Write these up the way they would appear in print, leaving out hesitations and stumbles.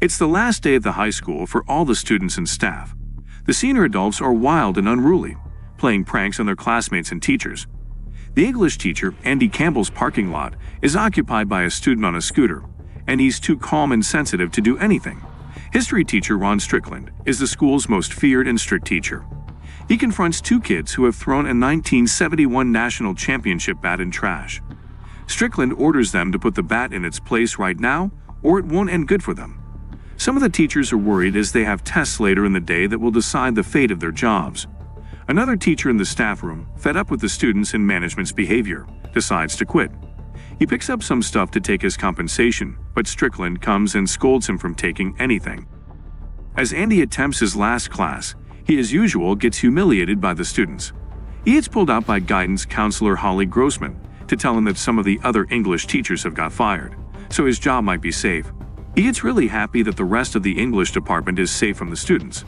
It's the last day at the high school for all the students and staff. The senior adults are wild and unruly, playing pranks on their classmates and teachers. The English teacher, Andy Campbell's parking lot, is occupied by a student on a scooter, and he's too calm and sensitive to do anything. History teacher Ron Strickland is the school's most feared and strict teacher. He confronts two kids who have thrown a 1971 national championship bat in trash. Strickland orders them to put the bat in its place right now, or it won't end good for them. Some of the teachers are worried as they have tests later in the day that will decide the fate of their jobs. Another teacher in the staff room, fed up with the students and management's behavior, decides to quit. He picks up some stuff to take as compensation, but Strickland comes and scolds him from taking anything. As Andy attempts his last class, he as usual gets humiliated by the students. He gets pulled out by guidance counselor Holly Grossman to tell him that some of the other English teachers have got fired, so his job might be safe. He gets really happy that the rest of the English department is safe from the students.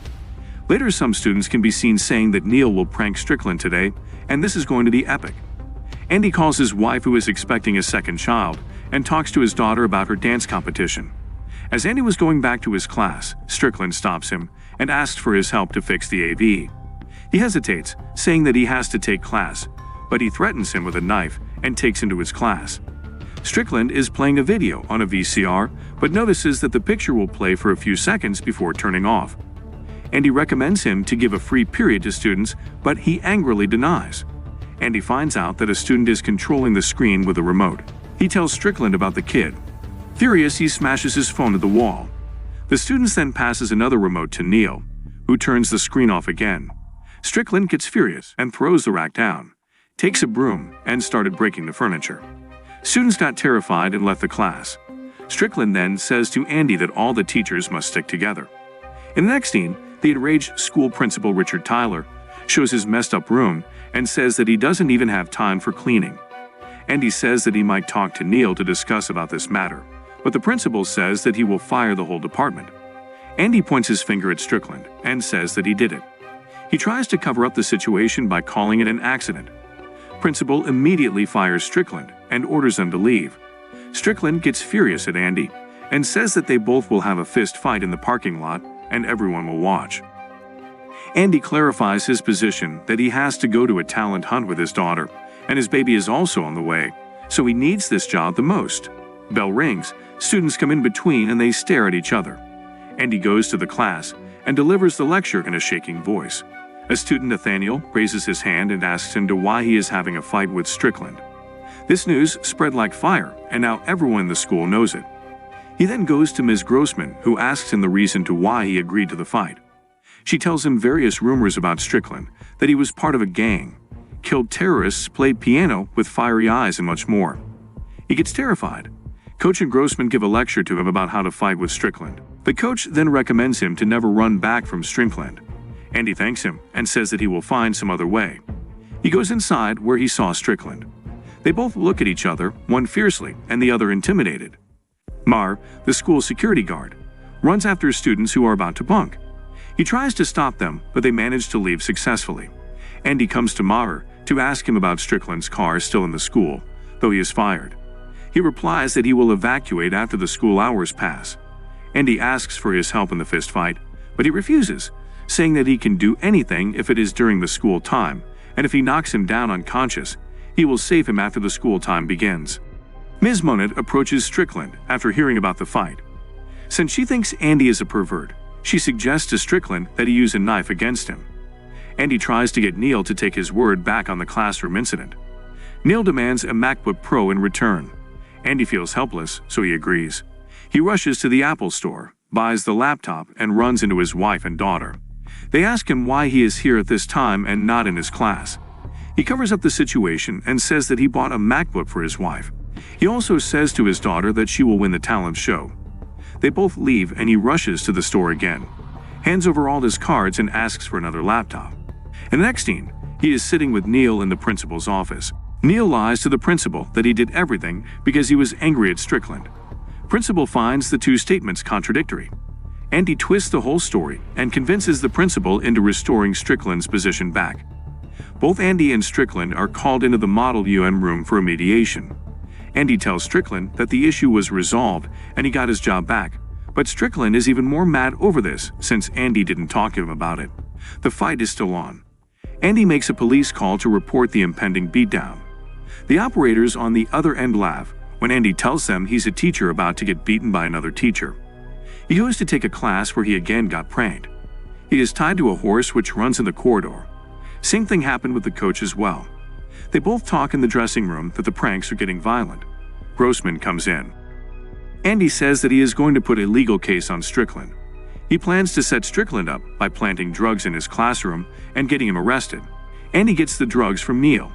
Later, some students can be seen saying that Neil will prank Strickland today, and this is going to be epic. Andy calls his wife, who is expecting a second child, and talks to his daughter about her dance competition. As Andy was going back to his class, Strickland stops him and asks for his help to fix the AV. He hesitates, saying that he has to take class, but he threatens him with a knife and takes him to his class. Strickland is playing a video on a VCR, but notices that the picture will play for a few seconds before turning off. Andy recommends him to give a free period to students, but he angrily denies. Andy finds out that a student is controlling the screen with a remote. He tells Strickland about the kid. Furious, he smashes his phone at the wall. The student then passes another remote to Neil, who turns the screen off again. Strickland gets furious and throws the rack down, takes a broom, and started breaking the furniture. Students got terrified and left the class. Strickland then says to Andy that all the teachers must stick together. In the next scene, the enraged school principal Richard Tyler shows his messed up room and says that he doesn't even have time for cleaning. Andy says that he might talk to Neil to discuss about this matter, but the principal says that he will fire the whole department. Andy points his finger at Strickland and says that he did it. He tries to cover up the situation by calling it an accident. Principal immediately fires Strickland and orders them to leave. Strickland gets furious at Andy and says that they both will have a fist fight in the parking lot and everyone will watch. Andy clarifies his position that he has to go to a talent hunt with his daughter, and his baby is also on the way, so he needs this job the most. Bell rings, students come in between and they stare at each other. Andy goes to the class and delivers the lecture in a shaking voice. A student, Nathaniel, raises his hand and asks him to why he is having a fight with Strickland. This news spread like fire, and now everyone in the school knows it. He then goes to Ms. Grossman, who asks him the reason to why he agreed to the fight. She tells him various rumors about Strickland, that he was part of a gang, killed terrorists, played piano with fiery eyes, and much more. He gets terrified. Coach and Grossman give a lecture to him about how to fight with Strickland. The coach then recommends him to never run back from Strickland. Andy thanks him and says that he will find some other way. He goes inside where he saw Strickland. They both look at each other, one fiercely and the other intimidated. Mar, the school security guard, runs after students who are about to bunk. He tries to stop them, but they manage to leave successfully. Andy comes to Maher to ask him about Strickland's car still in the school, though he is fired. He replies that he will evacuate after the school hours pass. Andy asks for his help in the fist fight, but he refuses, saying that he can do anything if it is during the school time, and if he knocks him down unconscious, he will save him after the school time begins. Ms. Monette approaches Strickland after hearing about the fight. Since she thinks Andy is a pervert, she suggests to Strickland that he use a knife against him. Andy tries to get Neil to take his word back on the classroom incident. Neil demands a MacBook Pro in return. Andy feels helpless, so he agrees. He rushes to the Apple store, buys the laptop, and runs into his wife and daughter. They ask him why he is here at this time and not in his class. He covers up the situation and says that he bought a MacBook for his wife. He also says to his daughter that she will win the talent show. They both leave and he rushes to the store again, hands over all his cards and asks for another laptop. In the next scene, he is sitting with Neil in the principal's office. Neil lies to the principal that he did everything because he was angry at Strickland. Principal finds the two statements contradictory. Andy twists the whole story and convinces the principal into restoring Strickland's position back. Both Andy and Strickland are called into the Model UN room for a mediation. Andy tells Strickland that the issue was resolved and he got his job back, But Strickland is even more mad over this since Andy didn't talk to him about it. The fight is still on. Andy makes a police call to report the impending beatdown. The operators on the other end laugh when Andy tells them he's a teacher about to get beaten by another teacher. He goes to take a class where he again got pranked. He is tied to a horse which runs in the corridor. Same thing happened with the coach as well. They both talk in the dressing room that the pranks are getting violent. Grossman comes in. Andy says that he is going to put a legal case on Strickland. He plans to set Strickland up by planting drugs in his classroom and getting him arrested. Andy gets the drugs from Neil.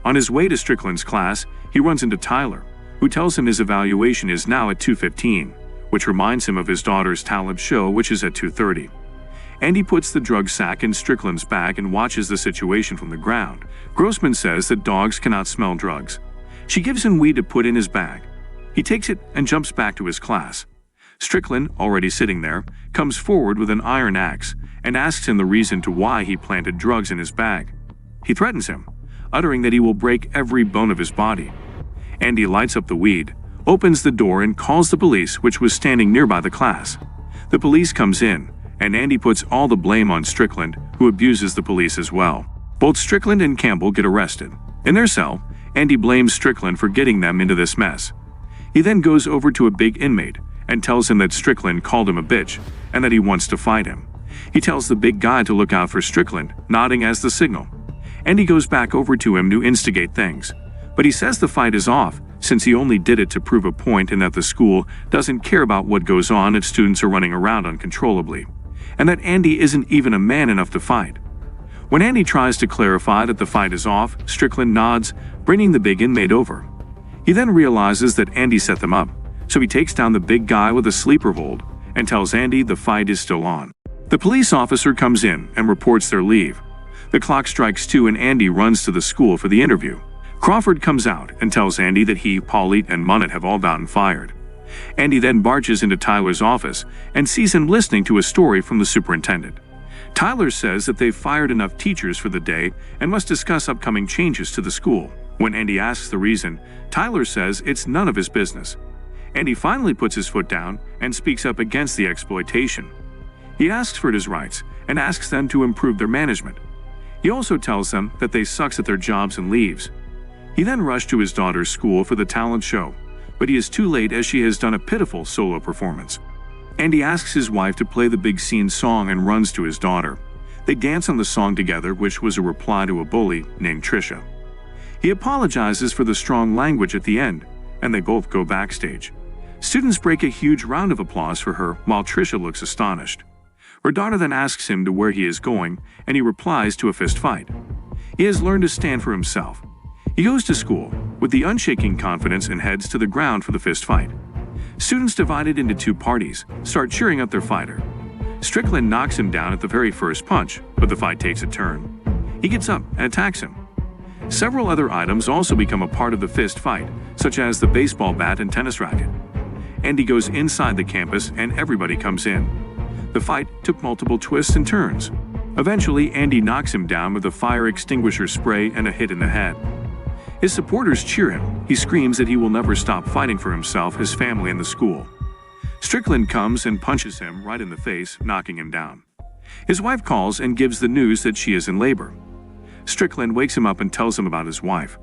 On his way to Strickland's class, he runs into Tyler, who tells him his evaluation is now at 2:15, which reminds him of his daughter's talent show, which is at 2:30. Andy puts the drug sack in Strickland's bag and watches the situation from the ground. Grossman says that dogs cannot smell drugs. She gives him weed to put in his bag. He takes it and jumps back to his class. Strickland, already sitting there, comes forward with an iron axe and asks him the reason to why he planted drugs in his bag. He threatens him, uttering that he will break every bone of his body. Andy lights up the weed, opens the door and calls the police, which was standing nearby the class. The police comes in, and Andy puts all the blame on Strickland, who abuses the police as well. Both Strickland and Campbell get arrested. In their cell, Andy blames Strickland for getting them into this mess. He then goes over to a big inmate and tells him that Strickland called him a bitch and that he wants to fight him. He tells the big guy to look out for Strickland, nodding as the signal. Andy goes back over to him to instigate things, but he says the fight is off since he only did it to prove a point and that the school doesn't care about what goes on if students are running around uncontrollably, and that Andy isn't even a man enough to fight. When Andy tries to clarify that the fight is off, Strickland nods, bringing the big inmate over. He then realizes that Andy set them up, so he takes down the big guy with a sleeper hold and tells Andy the fight is still on. The police officer comes in and reports their leave. The clock strikes 2 and Andy runs to the school for the interview. Crawford comes out and tells Andy that he, Pauline, and Munnett have all gotten fired. Andy then barges into Tyler's office and sees him listening to a story from the superintendent. Tyler says that they've fired enough teachers for the day and must discuss upcoming changes to the school. When Andy asks the reason, Tyler says it's none of his business. Andy finally puts his foot down and speaks up against the exploitation. He asks for his rights and asks them to improve their management. He also tells them that they sucks at their jobs and leaves. He then rushed to his daughter's school for the talent show, but he is too late as she has done a pitiful solo performance. Andy asks his wife to play the big scene song and runs to his daughter. They dance on the song together, which was a reply to a bully named Trisha. He apologizes for the strong language at the end, and they both go backstage. Students break a huge round of applause for her while Trisha looks astonished. Her daughter then asks him to where he is going, and he replies to a fist fight. He has learned to stand for himself. He goes to school with the unshaking confidence and heads to the ground for the fist fight. Students divided into 2 parties start cheering up their fighter. Strickland knocks him down at the very first punch, but the fight takes a turn. He gets up and attacks him. Several other items also become a part of the fist fight, such as the baseball bat and tennis racket. Andy goes inside the campus and everybody comes in. The fight took multiple twists and turns. Eventually, Andy knocks him down with a fire extinguisher spray and a hit in the head. His supporters cheer him. He screams that he will never stop fighting for himself, his family, and the school. Strickland comes and punches him right in the face, knocking him down. His wife calls and gives the news that she is in labor. Strickland wakes him up and tells him about his wife.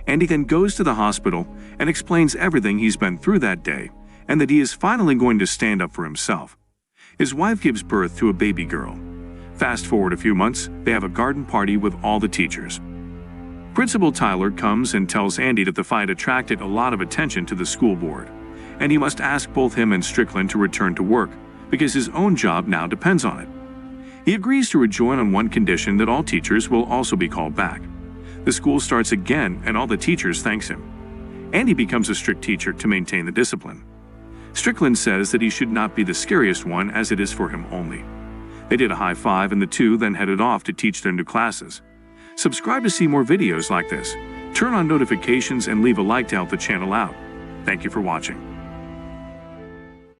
Andy then goes to the hospital and explains everything he's been through that day and that he is finally going to stand up for himself. His wife gives birth to a baby girl. Fast forward a few months, they have a garden party with all the teachers. Principal Tyler comes and tells Andy that the fight attracted a lot of attention to the school board, and he must ask both him and Strickland to return to work because his own job now depends on it. He agrees to rejoin on one condition, that all teachers will also be called back. The school starts again and all the teachers thanks him. Andy becomes a strict teacher to maintain the discipline. Strickland says that he should not be the scariest one as it is for him only. They did a high five and the 2 then headed off to teach their new classes. Subscribe to see more videos like this. Turn on notifications and leave a like to help the channel out. Thank you for watching.